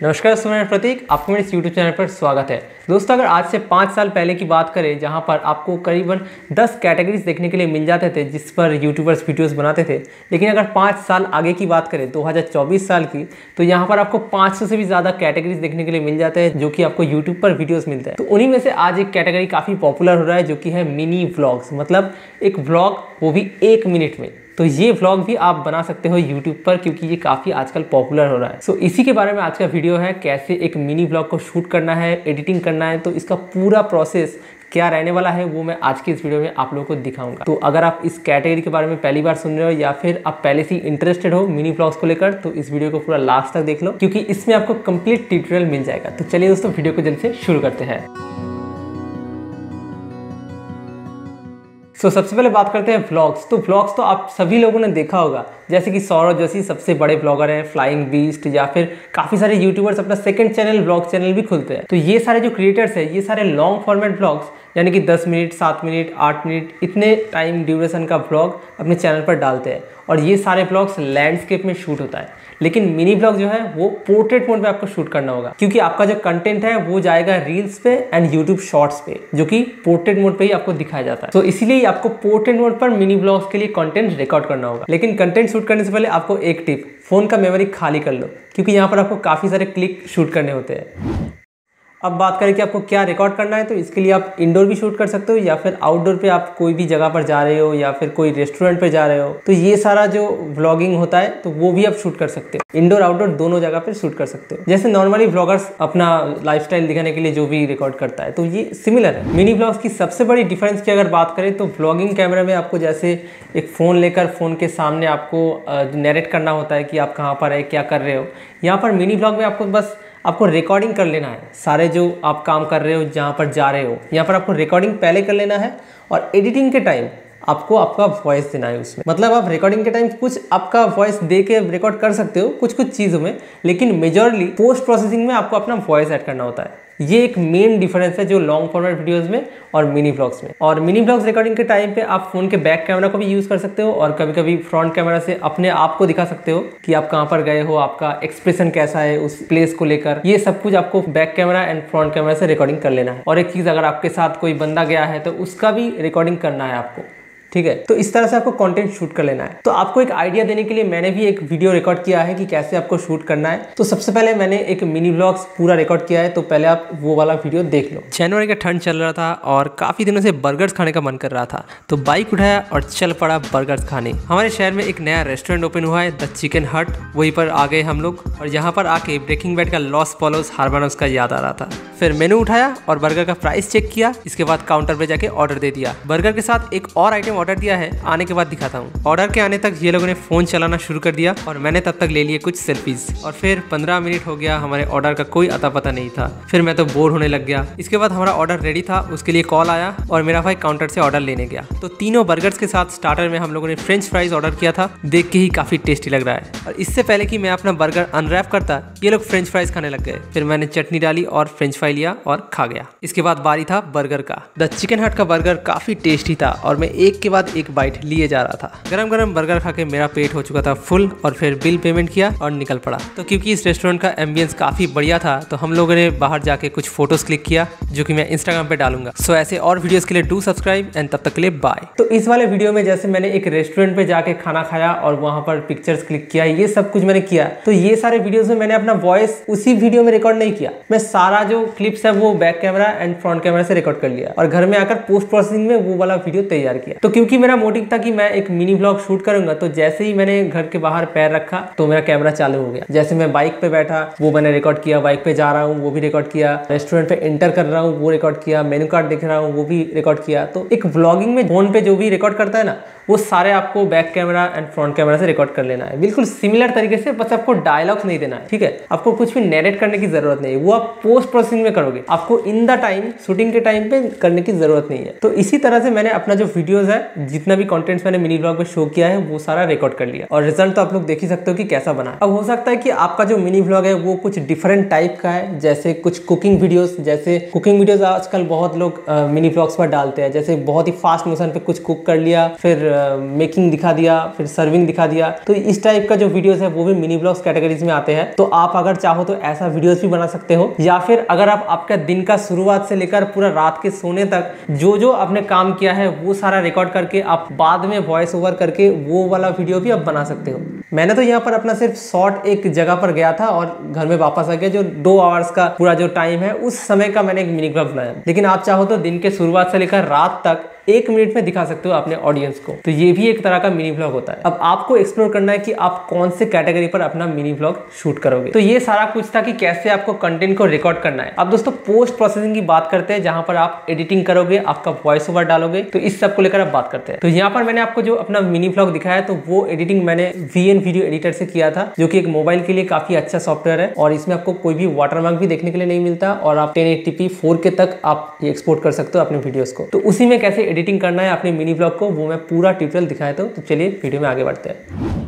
नमस्कार दोस्तों, मैं प्रतीक, आपको मेरे इस YouTube चैनल पर स्वागत है। दोस्तों, अगर आज से 5 साल पहले की बात करें, जहां पर आपको करीबन 10 कैटेगरीज देखने के लिए मिल जाते थे जिस पर यूट्यूबर्स वीडियोस बनाते थे, लेकिन अगर 5 साल आगे की बात करें 2024 साल की, तो यहां पर आपको 500 से भी ज़्यादा कैटेगरीज देखने के लिए मिल जाते हैं जो कि आपको यूट्यूब पर वीडियोज़ मिलते हैं। तो उन्हीं में से आज एक कैटेगरी काफ़ी पॉपुलर हो रहा है जो कि है मिनी व्लॉग्स, मतलब एक व्लॉग, वो भी 1 मिनट में। तो ये व्लॉग भी आप बना सकते हो यूट्यूब पर, क्योंकि ये काफ़ी आजकल पॉपुलर हो रहा है। सो इसी के बारे में आज का वीडियो है, कैसे एक मिनी व्लॉग को शूट करना है, एडिटिंग करना है, तो इसका पूरा प्रोसेस क्या रहने वाला है वो मैं आज की इस वीडियो में आप लोगों को दिखाऊंगा। तो अगर आप इस कैटेगरी के बारे में पहली बार सुन रहे हो या फिर आप पहले से इंटरेस्टेड हो मिनी व्लॉग्स को लेकर, तो इस वीडियो को पूरा लास्ट तक देख लो, क्योंकि इसमें आपको कंप्लीट ट्यूटोरियल मिल जाएगा। तो चलिए दोस्तों, वीडियो को जल्द से शुरू करते हैं। सबसे पहले बात करते हैं व्लॉग्स। तो व्लॉग्स तो आप सभी लोगों ने देखा होगा, जैसे कि सौरभ जोशी सबसे बड़े ब्लॉगर हैं, फ्लाइंग बीस्ट, या फिर काफ़ी सारे यूट्यूबर्स अपना सेकंड चैनल, व्लॉग चैनल भी खुलते हैं। तो ये सारे जो क्रिएटर्स हैं, ये सारे लॉन्ग फॉर्मेट व्लॉग्स, यानी कि 10 मिनट, 7 मिनट, 8 मिनट, इतने टाइम ड्यूरेशन का व्लॉग अपने चैनल पर डालते हैं। और ये सारे व्लॉग्स लैंडस्केप में शूट होता है, लेकिन मिनी व्लॉग जो है वो पोर्ट्रेट मोड पे आपको शूट करना होगा, क्योंकि आपका जो कंटेंट है वो जाएगा रील्स पे एंड यूट्यूब शॉर्ट्स पे, जो कि पोर्ट्रेट मोड पे ही आपको दिखाया जाता है। तो इसीलिए आपको पोर्ट्रेट मोड पर मिनी व्लॉग्स के लिए कंटेंट रिकॉर्ड करना होगा। लेकिन कंटेंट शूट करने से पहले आपको एक टिप, फोन का मेमोरी खाली कर लो, क्योंकि यहाँ पर आपको काफ़ी सारे क्लिक शूट करने होते हैं। अब बात करें कि आपको क्या रिकॉर्ड करना है, तो इसके लिए आप इंडोर भी शूट कर सकते हो या फिर आउटडोर पे आप कोई भी जगह पर जा रहे हो या फिर कोई रेस्टोरेंट पे जा रहे हो, तो ये सारा जो व्लॉगिंग होता है तो वो भी आप शूट कर सकते हो। इंडोर आउटडोर दोनों जगह पर शूट कर सकते हो। जैसे नॉर्मली व्लॉगर्स अपना लाइफस्टाइल दिखाने के लिए जो भी रिकॉर्ड करता है, तो ये सिमिलर है। मिनी व्लॉग्स की सबसे बड़ी डिफरेंस की अगर बात करें, तो व्लॉगिंग कैमरा में आपको जैसे एक फ़ोन लेकर फ़ोन के सामने आपको नैरेट करना होता है कि आप कहाँ पर है, क्या कर रहे हो। यहाँ पर मिनी व्लॉग में आपको रिकॉर्डिंग कर लेना है, सारे जो आप काम कर रहे हो, जहाँ पर जा रहे हो, यहाँ पर आपको रिकॉर्डिंग पहले कर लेना है और एडिटिंग के टाइम आपको आपका वॉइस देना है उसमें। मतलब आप रिकॉर्डिंग के टाइम कुछ आपका वॉइस दे के रिकॉर्ड कर सकते हो कुछ चीज़ों में, लेकिन मेजरली पोस्ट प्रोसेसिंग में आपको अपना वॉइस ऐड करना होता है। ये एक मेन डिफरेंस है जो लॉन्ग फॉर्मेट वीडियोस में और मिनी व्लॉग्स में। और मिनी व्लॉग्स रिकॉर्डिंग के टाइम पे आप फोन के बैक कैमरा को भी यूज़ कर सकते हो और कभी कभी फ्रंट कैमरा से अपने आप को दिखा सकते हो कि आप कहाँ पर गए हो, आपका एक्सप्रेशन कैसा है उस प्लेस को लेकर। ये सब कुछ आपको back camera and front camera से रिकॉर्डिंग कर लेना है। और एक चीज़, अगर आपके साथ कोई बंदा गया है तो उसका भी रिकॉर्डिंग करना है आपको, ठीक है। तो इस तरह से आपको कंटेंट शूट कर लेना है। तो आपको एक आइडिया देने के लिए मैंने भी एक वीडियो रिकॉर्ड किया है कि कैसे आपको शूट करना है। तो सबसे पहले मैंने एक मिनी व्लॉग्स पूरा रिकॉर्ड किया है, तो पहले आप वो वाला वीडियो देख लो। जनवरी का ठंड चल रहा था और काफ़ी दिनों से बर्गर्स खाने का मन कर रहा था, तो बाइक उठाया और चल पड़ा बर्गर्स खाने। हमारे शहर में एक नया रेस्टोरेंट ओपन हुआ है, द चिकन हट, वहीं पर आ गए हम लोग। और यहाँ पर आके ब्रेकिंग बैड का लॉस पोलोस हार्बानोस का याद आ रहा था। फिर मेनू उठाया और बर्गर का प्राइस चेक किया, इसके बाद काउंटर पे जाके ऑर्डर दे दिया। बर्गर के साथ एक और आइटम ऑर्डर दिया है, आने के बाद दिखाता हूँ। ऑर्डर के आने तक ये लोगों ने फोन चलाना शुरू कर दिया और मैंने तब तक ले लिए कुछ सेल्फीज। और फिर 15 मिनट हो गया, हमारे ऑर्डर का कोई अता पता नहीं था। फिर मैं तो बोर होने लग गया। इसके बाद हमारा ऑर्डर रेडी था, उसके लिए कॉल आया और मेरा भाई काउंटर से ऑर्डर लेने गया। तो तीनों बर्गर्स के साथ स्टार्टर में हम लोगों ने फ्रेंच फ्राइज ऑर्डर किया था। देख के ही काफी टेस्टी लग रहा है। और इससे पहले कि मैं अपना बर्गर अनरैप करता, ये लोग फ्रेंच फ्राइज खाने लग गए। फिर मैंने चटनी डाली और फ्रेंच फ्राई लिया और खा गया। इसके बाद बारी था बर्गर का। द चिकन हट का बर्गर काफी टेस्टी था और मैं एक के बाद एक बाइट लिए जा रहा था। गरम गरम बर्गर खा के मेरा पेट हो चुका था फुल और फिर बिल पेमेंट किया और निकल पड़ा। तो क्योंकि इस रेस्टोरेंट का एम्बियंस काफी बढ़िया था, तो हम लोगों ने बाहर जाके कुछ फोटोज क्लिक किया, जो कि मैं इंस्टाग्राम पे डालूंगा। सो ऐसे और वीडियोस के लिए डू सब्सक्राइब एंड तब तक के लिए बाय। तो इस वाले वीडियो में जैसे मैंने एक रेस्टोरेंट पे जाके खाना खाया और वहां पर पिक्चर्स क्लिक किया, ये सब कुछ मैंने किया। तो ये सारे वीडियोज में मैंने अपना वॉइस उसी वीडियो में रिकॉर्ड नहीं किया, मैं सारा जो क्लिप्स है वो back camera and front camera से रिकॉर्ड कर लिया और घर में आकर पोस्ट प्रोसेसिंग में वो वाला वीडियो तैयार किया। तो क्योंकि मेरा मोटिव था कि मैं एक मिनी व्लॉग शूट करूंगा, तो जैसे ही मैंने घर के बाहर पैर रखा तो मेरा कैमरा चालू हो गया। जैसे मैं बाइक पे बैठा वो मैंने रिकॉर्ड किया, बाइक पे जा रहा हूँ वो भी रिकॉर्ड किया, रेस्टोरेंट पे एंटर कर रहा हूँ वो रिकॉर्ड किया, मेनू कार्ड दिख रहा हूँ वो भी रिकॉर्ड किया। तो एक व्लॉगिंग में फोन पे जो भी रिकॉर्ड करता है ना, वो सारे आपको back camera and front camera से रिकॉर्ड कर लेना है, बिल्कुल सिमिलर तरीके से। बस आपको डायलॉग्स नहीं देना है, ठीक है। आपको कुछ भी नैरेट करने की जरूरत नहीं है, वो आप पोस्ट प्रोसेसिंग में करोगे। आपको इन द टाइम, शूटिंग के टाइम पे करने की जरूरत नहीं है। तो इसी तरह से मैंने अपना जो वीडियोस है, जितना भी कंटेंट्स मैंने मिनी व्लॉग में शो किया है, वो सारा रिकॉर्ड कर लिया और रिजल्ट तो आप लोग देख ही सकते हो कि कैसा बना है। अब हो सकता है कि आपका जो मिनी व्लॉग है वो कुछ डिफरेंट टाइप का है, जैसे कुछ कुकिंग वीडियोस। जैसे कुकिंग वीडियोस आजकल बहुत लोग मिनी व्लॉग्स पर डालते हैं, जैसे बहुत ही फास्ट मोशन पे कुछ कुक कर लिया, फिर मेकिंग दिखा दिया, फिर सर्विंग दिखा दिया। तो इस टाइप का जो वीडियोस है वो भी मिनी ब्लॉग्स कैटेगरीज में आते हैं। तो आप अगर चाहो तो ऐसा वीडियोस भी बना सकते हो, या फिर अगर आप आपका दिन का शुरुआत से लेकर पूरा रात के सोने तक जो जो आपने काम किया है वो सारा रिकॉर्ड करके आप बाद में वॉइस ओवर करके वो वाला वीडियो भी आप बना सकते हो। मैंने तो यहाँ पर अपना सिर्फ शॉर्ट एक जगह पर गया था और घर में वापस आ गया, जो 2 आवर्स का पूरा जो टाइम है उस समय का मैंने एक मिनी ब्लॉग बनाया। लेकिन आप चाहो तो दिन के शुरुआत से लेकर रात तक 1 मिनट में दिखा सकते हो अपने ऑडियंस को। तो ये भी एक तरह का मिनी ब्लॉग होता है। अब आपको एक्सप्लोर करना है कि आप कौन से कैटेगरी पर अपना मिनी ब्लॉग शूट करोगे। तो ये सारा कुछ था कि कैसे आपको कंटेंट को रिकॉर्ड करना है। अब दोस्तों पोस्ट प्रोसेसिंग की बात करते हैं, जहां पर आप एडिटिंग करोगे, आपका वॉइस ओवर डालोगे, तो इस सब को लेकर आप बात करते हैं। तो यहाँ पर मैंने आपको जो अपना मिनी ब्लॉग दिखाया तो वो एडिटिंग मैंने VN वीडियो एडिटर से किया था, जो कि एक मोबाइल के लिए काफी अच्छा सॉफ्टवेयर है और इसमें आपको कोई भी वाटरमार्क भी देखने के लिए नहीं मिलता और आप 1080p 4K तक आप एक्सपोर्ट कर सकते हो अपने वीडियोस को। तो उसी में कैसे एडिटिंग करना है अपने मिनी ब्लॉग को वो मैं पूरा ट्यूटोरियल दिखाया था। तो चलिए वीडियो में आगे बढ़ते हैं।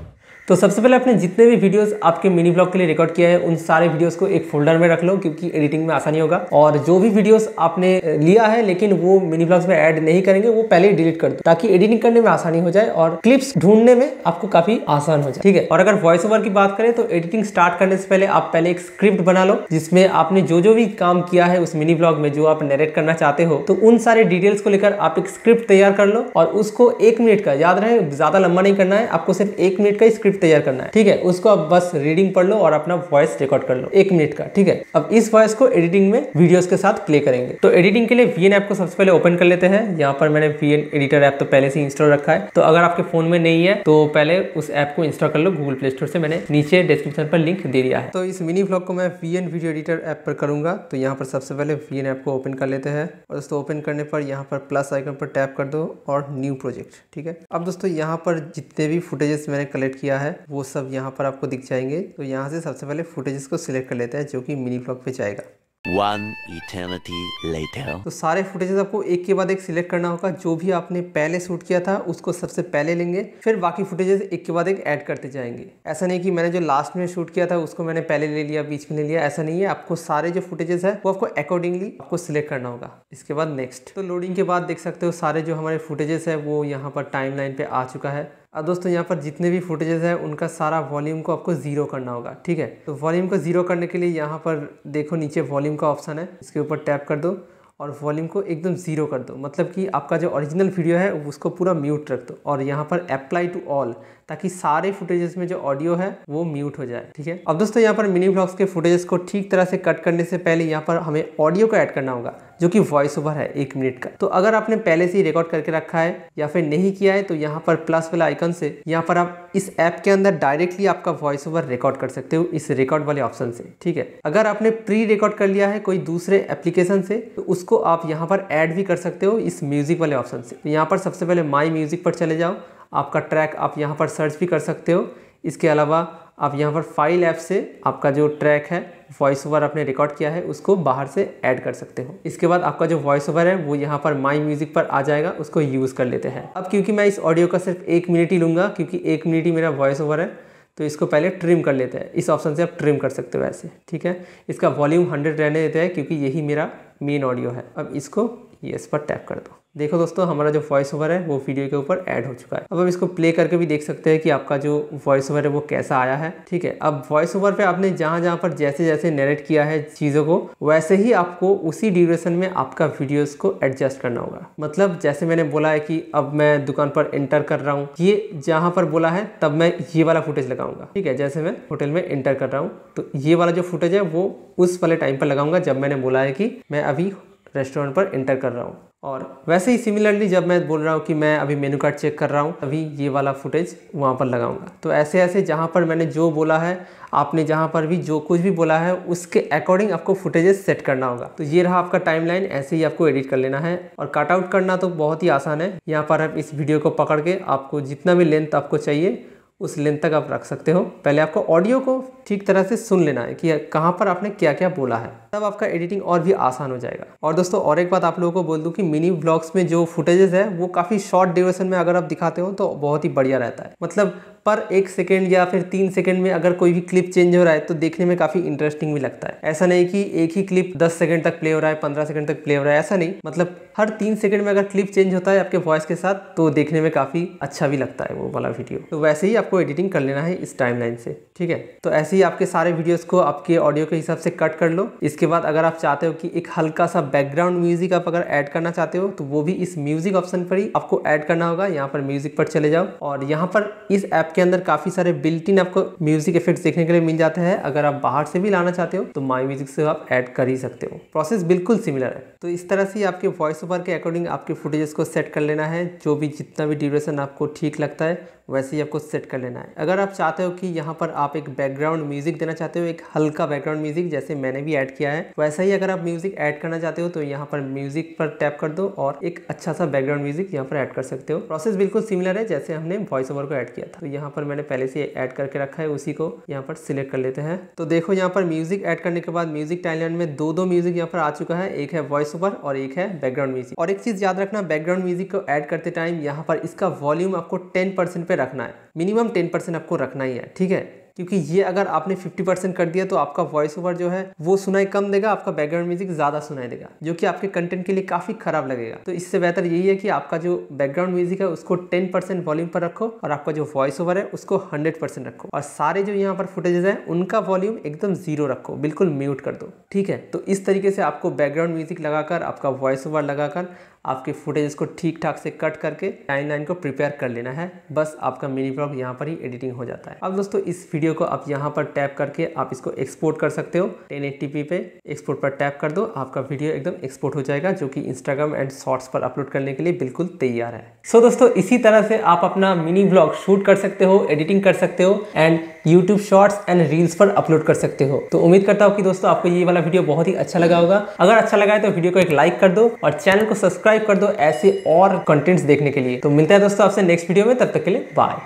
तो सबसे पहले आपने जितने भी वीडियोस आपके मिनी ब्लॉग के लिए रिकॉर्ड किया है उन सारे वीडियोस को एक फोल्डर में रख लो, क्योंकि एडिटिंग में आसानी होगा। और जो भी वीडियोस आपने लिया है लेकिन वो मिनी ब्लॉग्स में ऐड नहीं करेंगे वो पहले ही डिलीट कर दो, ताकि एडिटिंग करने में आसानी हो जाए और क्लिप्स ढूंढने में आपको काफी आसान हो जाए, ठीक है। और अगर वॉइस ओवर की बात करें तो एडिटिंग स्टार्ट करने से पहले आप पहले एक स्क्रिप्ट बना लो, जिसमें आपने जो भी काम किया है उस मिनी ब्लॉग में, जो आप नरेट करना चाहते हो, तो उन सारे डिटेल्स को लेकर आप एक स्क्रिप्ट तैयार कर लो और उसको 1 मिनट का, याद रहे ज्यादा लंबा नहीं करना है, आपको सिर्फ 1 मिनट का ही स्क्रिप्ट तैयार करना है, ठीक है। उसको आप बस रीडिंग पढ़ लो और अपना वॉइस रिकॉर्ड कर लो 1 मिनट का, ठीक है। अब इस वॉइस को एडिटिंग में वीडियोस के साथ प्ले करेंगे। तो एडिटिंग के लिए VN ऐप को सबसे पहले ओपन कर लेते हैं। यहाँ पर मैंने VN एडिटर ऐप तो पहले से इंस्टॉल रखा है, तो अगर आपके फोन में नहीं है तो पहले उस ऐप को इंस्टॉल कर लो गूगल प्ले स्टोर से, मैंने नीचे डिस्क्रिप्शन पर लिंक दे दिया है। तो इस मिनी ब्लॉग को मैं VN वीडियो एडिटर ऐप पर करूंगा। तो यहाँ पर सबसे पहले VN ऐप को ओपन कर लेते हैं और दोस्तों ओपन करने पर यहाँ पर प्लस आइकन पर टैप कर दो और न्यू प्रोजेक्ट, ठीक है। अब दोस्तों यहाँ पर जितने भी फुटेजेस मैंने कलेक्ट किया है वो सब यहाँ पर आपको दिख जाएंगे। तो यहाँ से सबसे पहले फुटेजेस को सिलेक्ट कर लेते हैं जो कि मिनी ब्लॉग पे जाएगा। One eternity later. तो सारे फुटेजेस आपको एक के बाद एक सिलेक्ट करना होगा। जो भी आपने पहले शूट किया था उसको सबसे पहले लेंगे, फिर बाकी फुटेजेस एक के बाद एक ऐड करते जाएंगे। ऐसा नहीं कि मैंने जो लास्ट में शूट किया था उसको मैंने पहले ले लिया, बीच में ले लिया, ऐसा नहीं है। आपको सारे जो फुटेजेस है वो आपको अकॉर्डिंगली आपको सिलेक्ट करना होगा। इसके बाद नेक्स्ट। तो लोडिंग के बाद देख सकते हो सारे जो हमारे फुटेजेस है वो यहाँ पर टाइमलाइन पे आ चुका है। अब दोस्तों यहाँ पर जितने भी फुटेजेस है उनका सारा वॉल्यूम को आपको 0 करना होगा, ठीक है। तो वॉल्यूम को 0 करने के लिए यहाँ पर देखो नीचे वॉल्यूम का ऑप्शन है, इसके ऊपर टैप कर दो और वॉल्यूम को एकदम 0 कर दो। मतलब कि आपका जो ओरिजिनल वीडियो है उसको पूरा म्यूट रख दो और यहाँ पर अप्लाई टू ऑल, ताकि सारे फुटेजेस में जो ऑडियो है वो म्यूट हो जाए, ठीक है। अब दोस्तों यहाँ पर मिनी ब्लॉग्स के फुटेजेस को ठीक तरह से कट करने से पहले यहाँ पर हमें ऑडियो को ऐड करना होगा, जो कि वॉइस ओवर है 1 मिनट का। तो अगर आपने पहले से ही रिकॉर्ड करके रखा है या फिर नहीं किया है तो यहाँ पर प्लस वाला आइकन से यहाँ पर आप इस ऐप के अंदर डायरेक्टली आपका वॉइस ओवर रिकॉर्ड कर सकते हो इस रिकॉर्ड वाले ऑप्शन से, ठीक है। अगर आपने प्री रिकॉर्ड कर लिया है कोई दूसरे एप्लीकेशन से तो उसको आप यहाँ पर ऐड भी कर सकते हो इस म्यूजिक वाले ऑप्शन से। तो यहाँ पर सबसे पहले माई म्यूजिक पर चले जाओ, आपका ट्रैक आप यहाँ पर सर्च भी कर सकते हो। इसके अलावा आप यहाँ पर फाइल ऐप से आपका जो ट्रैक है वॉइस ओवर आपने रिकॉर्ड किया है उसको बाहर से ऐड कर सकते हो। इसके बाद आपका जो वॉइस ओवर है वो यहाँ पर माई म्यूजिक पर आ जाएगा, उसको यूज़ कर लेते हैं। अब क्योंकि मैं इस ऑडियो का सिर्फ 1 मिनट ही लूँगा, क्योंकि 1 मिनट ही मेरा वॉइस ओवर है, तो इसको पहले ट्रिम कर लेते हैं। इस ऑप्शन से आप ट्रिम कर सकते हो ऐसे, ठीक है। इसका वॉल्यूम 100 रहने देते हैं क्योंकि यही मेरा मेन ऑडियो है। अब इसको यस पर टैप कर दो। देखो दोस्तों हमारा जो वॉइस ओवर है वो वीडियो के ऊपर ऐड हो चुका है। अब हम इसको प्ले करके भी देख सकते हैं कि आपका जो वॉइस ओवर है वो कैसा आया है, ठीक है। अब वॉइस ओवर पे आपने जहाँ जहाँ पर जैसे जैसे नरेट किया है चीज़ों को, वैसे ही आपको उसी ड्यूरेशन में आपका वीडियोस को एडजस्ट करना होगा। मतलब जैसे मैंने बोला है कि अब मैं दुकान पर एंटर कर रहा हूँ, ये जहाँ पर बोला है तब मैं ये वाला फुटेज लगाऊंगा, ठीक है। जैसे मैं होटल में एंटर कर रहा हूँ तो ये वाला जो फुटेज है वो उस वाले टाइम पर लगाऊंगा जब मैंने बोला है कि मैं अभी रेस्टोरेंट पर एंटर कर रहा हूँ। और वैसे ही सिमिलरली जब मैं बोल रहा हूँ कि मैं अभी मेनू कार्ड चेक कर रहा हूँ तभी ये वाला फुटेज वहाँ पर लगाऊंगा। तो ऐसे ऐसे जहाँ पर मैंने जो बोला है, आपने जहाँ पर भी जो कुछ भी बोला है उसके अकॉर्डिंग आपको फुटेजेस सेट करना होगा। तो ये रहा आपका टाइमलाइन, ऐसे ही आपको एडिट कर लेना है। और कट आउट करना तो बहुत ही आसान है। यहाँ पर आप इस वीडियो को पकड़ के आपको जितना भी लेंथ आपको चाहिए उस लेंथ तक आप रख सकते हो। पहले आपको ऑडियो को ठीक तरह से सुन लेना है कि कहाँ पर आपने क्या क्या बोला है, तब आपका एडिटिंग और भी आसान हो जाएगा। और दोस्तों और एक बात आप लोगों को बोल दूं कि मिनी व्लॉग्स में जो फुटेजेस है वो काफ़ी शॉर्ट ड्यूरेशन में अगर आप दिखाते हो तो बहुत ही बढ़िया रहता है। मतलब पर 1 सेकेंड या फिर 3 सेकेंड में अगर कोई भी क्लिप चेंज हो रहा है तो देखने में काफ़ी इंटरेस्टिंग भी लगता है। ऐसा नहीं कि एक ही क्लिप 10 सेकंड तक प्ले हो रहा है, 15 सेकंड तक प्ले हो रहा है, ऐसा नहीं। मतलब हर 3 सेकंड में अगर क्लिप चेंज होता है आपके वॉइस के साथ तो देखने में काफ़ी अच्छा भी लगता है वो वाला वीडियो। तो वैसे ही आपको एडिटिंग कर लेना है इस टाइमलाइन से, ठीक है। तो ऐसे ही आपके सारे वीडियोस को आपके ऑडियो के हिसाब से कट कर लो। इसके बाद अगर आप चाहते हो कि एक हल्का सा बैकग्राउंड म्यूजिक आप अगर ऐड करना चाहते हो तो वो भी इस म्यूजिक ऑप्शन पर ही आपको ऐड करना होगा। यहाँ पर म्यूजिक पर चले जाओ और यहाँ पर इस ऐप के अंदर काफ़ी सारे बिल्ट इन आपको म्यूजिक इफेक्ट्स देखने के लिए मिल जाते हैं। अगर आप बाहर से भी लाना चाहते हो तो माई म्यूजिक से आप ऐड कर ही सकते हो। प्रोसेस बिल्कुल सिमिलर है। तो इस तरह से आपके वॉइस ओवर के अकॉर्डिंग आपके फुटेजेस को सेट कर लेना है। जो भी जितना भी ड्यूरेशन आपको ठीक लगता है वैसे ही आपको सेट कर लेना है। अगर आप चाहते हो कि यहाँ पर आप एक बैकग्राउंड म्यूजिक देना चाहते हो, एक हल्का बैकग्राउंड म्यूजिक जैसे मैंने भी ऐड किया है, वैसा ही अगर आप म्यूजिक ऐड करना चाहते हो तो यहाँ पर म्यूजिक पर टैप कर दो और एक अच्छा सा बैकग्राउंड म्यूजिक यहाँ पर ऐड कर सकते हो। प्रोसेस बिल्कुल सिमिलर है जैसे हमने वॉइस ओवर को ऐड किया था। तो यहाँ पर मैंने पहले से ऐड करके रखा है, उसी को यहाँ पर सिलेक्ट कर लेते हैं। तो देखो यहाँ पर म्यूजिक ऐड करने के बाद म्यूजिक टाइमलाइन में दो म्यूजिक यहाँ पर आ चुका है, एक है वॉइस ओवर और एक है बैकग्राउंड म्यूजिक। और एक चीज याद रखना, बैकग्राउंड म्यूजिक को ऐड करते टाइम यहाँ पर इसका वॉल्यूम आपको 10% पे रखना है, मिनिमम 10% आपको रखना ही है, ठीक है। क्योंकि ये अगर आपने 50% कर दिया तो आपका वॉइस ओवर जो है वो सुनाई कम देगा, आपका बैकग्राउंड म्यूजिक ज़्यादा सुनाई देगा, जो कि आपके कंटेंट के लिए काफ़ी खराब लगेगा। तो इससे बेहतर यही है कि आपका जो बैकग्राउंड म्यूजिक है उसको 10% वॉल्यूम पर रखो और आपका जो वॉइस ओवर है उसको 100% रखो और सारे जो यहाँ पर फुटेजेस हैं उनका वॉल्यूम एकदम 0 रखो, बिल्कुल म्यूट कर दो, ठीक है। तो इस तरीके से आपको बैकग्राउंड म्यूजिक लगाकर, आपका वॉइस ओवर लगाकर आपके फुटेजेस को ठीक ठाक से कट करके टाइमलाइन को प्रिपेयर कर लेना है। बस आपका मिनी व्लॉग यहाँ पर ही एडिटिंग हो जाता है। अब दोस्तों इस वीडियो को आप यहाँ पर टैप करके आप इसको एक्सपोर्ट कर सकते हो। 1080p पे एक्सपोर्ट पर टैप कर दो, आपका वीडियो एकदम एक्सपोर्ट हो जाएगा, जो कि इंस्टाग्राम एंड शॉर्ट्स पर अपलोड करने के लिए बिल्कुल तैयार है। सो दोस्तों इसी तरह से आप अपना मिनी व्लॉग शूट कर सकते हो, एडिटिंग कर सकते हो and YouTube shorts and reels पर अपलोड कर सकते हो। तो उम्मीद करता हूँ कि दोस्तों आपको ये वाला वीडियो बहुत ही अच्छा लगा होगा। अगर अच्छा लगा है तो वीडियो को एक लाइक कर दो और चैनल को सब्सक्राइब कर दो ऐसे और कंटेंट्स देखने के लिए। तो मिलता है दोस्तों आपसे नेक्स्ट वीडियो में, तब तक के लिए बाय।